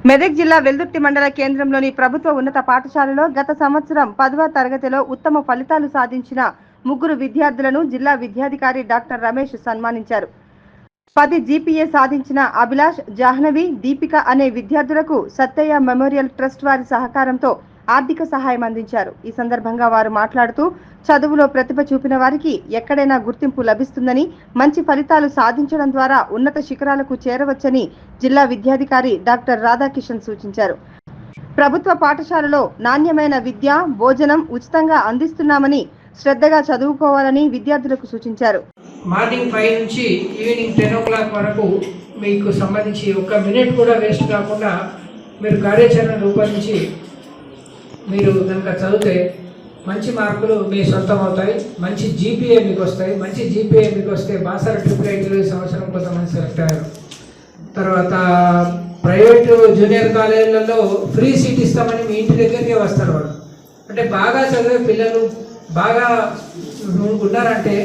మెదక్ జిల్లా వెల్దుర్తి మండల కేంద్రంలోని ప్రభుత్వ ఉన్నత పాఠశాలలో గత సంవత్సరం 10వ తరగతిలో ఉత్తమ ఫలితాలు సాధించిన ముగ్గురు విద్యార్థులను జిల్లా విద్యాధికారి డాక్టర్ రమేష్ సన్మానించారు. 10 జీపీఏ సాధించిన అభిలాష్, జాహ్నవి, దీపిక అనే విద్యార్థులకు సత్తయ్య మెమోరియల్ ట్రస్ట్ వారి సహకారంతో ఆర్థిక సహాయం అందించారు. ఈ సందర్భంగా వారు మాట్లాడుతూ చదువులో ప్రతిభ చూపిన వారికి ఎక్కడైనా గుర్తింపు లభిస్తుందని, మంచి ఫలితాలు సాధించడం ద్వారా ఉన్నత శిఖరాలకు చేరవచ్చని జిల్లా విద్యాధికారి డాక్టర్ రాధాకిషన్ సూచించారు. ప్రభుత్వ పాఠశాలలో నాణ్యమైన విద్య, భోజనం ఉచితంగా అందిస్తున్నామని, శ్రద్ధగా చదువుకోవాలని విద్యార్థులకు సూచించారు. మార్నింగ్ 5 నుంచి ఈవినింగ్ 10 o'clock వరకు మీకు సంబంధించి ఒక్క మినిట్ కూడా వేస్ట్ కాకుండా మీరు కార్యాచరణ రూపొందించి మీరు కనుక చదివితే మంచి మార్కులు మీ సొంతం అవుతాయి. మంచి జీపీఏ మీకు వస్తాయి. మంచి జీపీఏ మీకు వస్తే బాసర ట్రిపుల్ సంవత్సరం కొంతమంది సెలెక్ట్ అయ్యారు. తర్వాత ప్రైవేటు జూనియర్ కాలేజీలలో ఫ్రీ సీట్ ఇస్తామని మీ ఇంటి దగ్గరికి వస్తారు వాళ్ళు. అంటే బాగా చదివే పిల్లలు బాగా ఉన్నారంటే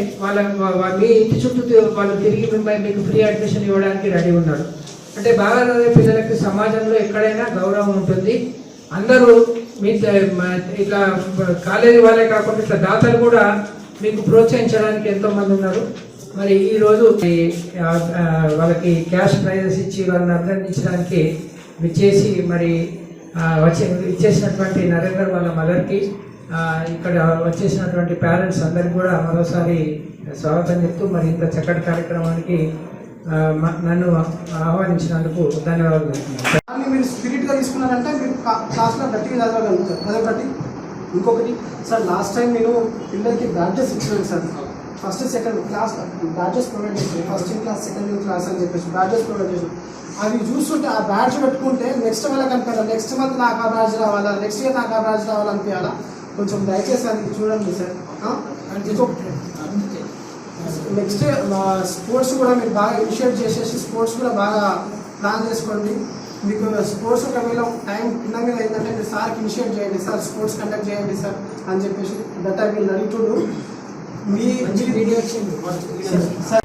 మీ ఇంటి చుట్టూ వాళ్ళు తిరిగి మిమ్మల్ని మీకు ఫ్రీ అడ్మిషన్ ఇవ్వడానికి రెడీ ఉన్నారు. అంటే బాగా చదివే పిల్లలకి సమాజంలో ఎక్కడైనా గౌరవం ఉంటుంది. అందరూ మీ ఇట్లా కాలేజీ వాళ్ళే కాకుండా ఇట్లా దాతలు కూడా మీకు ప్రోత్సహించడానికి ఎంతోమంది ఉన్నారు. మరి ఈరోజు వాళ్ళకి క్యాష్ ప్రైజెస్ ఇచ్చి వాళ్ళని అభినందించడానికి విచ్చేసి మరి ఇచ్చేసినటువంటి నరేందర్ వాళ్ళ మదర్కి, ఇక్కడ వచ్చేసినటువంటి పేరెంట్స్ అందరికి కూడా మరోసారి స్వాగతం చెప్తూ మరి ఇంత చక్కటి కార్యక్రమానికి నన్ను ఆహ్వానించినందుకు ధన్యవాదాలు. మీరు స్పిరిట్గా తీసుకున్నారంటే మీరు క్లాస్లో గట్టిగా చదవగలుగుతారు. అదొకటి. ఇంకొకటి సార్, లాస్ట్ టైం నేను పిల్లలకి బ్యాడ్జెస్ ఇచ్చినాను sir. First second class badges provide చేసాను. ఫస్ట్ క్లాస్, సెకండ్ క్లాస్ అని చెప్పేసి బ్యాడ్జెస్ ప్రొవైడ్ చేసాను. అవి చూస్తుంటే ఆ బ్యాడ్జ్ పెట్టుకుంటే నెక్స్ట్ వాళ్ళకి అనిపించాలి, నెక్స్ట్ మంత్ నాకు ఆ బ్యాడ్జ్ రావాలా, నెక్స్ట్ ఇయర్ నాకు ఆ బ్యాడ్జ్ రావాలనిపించాలా. కొంచెం దయచేసి అది చూడండి సార్. నెక్స్ట్ స్పోర్ట్స్ కూడా మీరు బాగా ఇనిషియేట్ చేసేసి స్పోర్ట్స్ కూడా బాగా ప్లాన్ చేసుకోండి. మీకు స్పోర్ట్స్ ఒకవేళ టైం కింద మీద ఏంటంటే మీరు సార్కి ఇనిషియేట్ చేయండి, సార్ స్పోర్ట్స్ కండక్ట్ చేయండి సార్ అని చెప్పేసి that I will ready to do. Me video వచ్చింది సార్.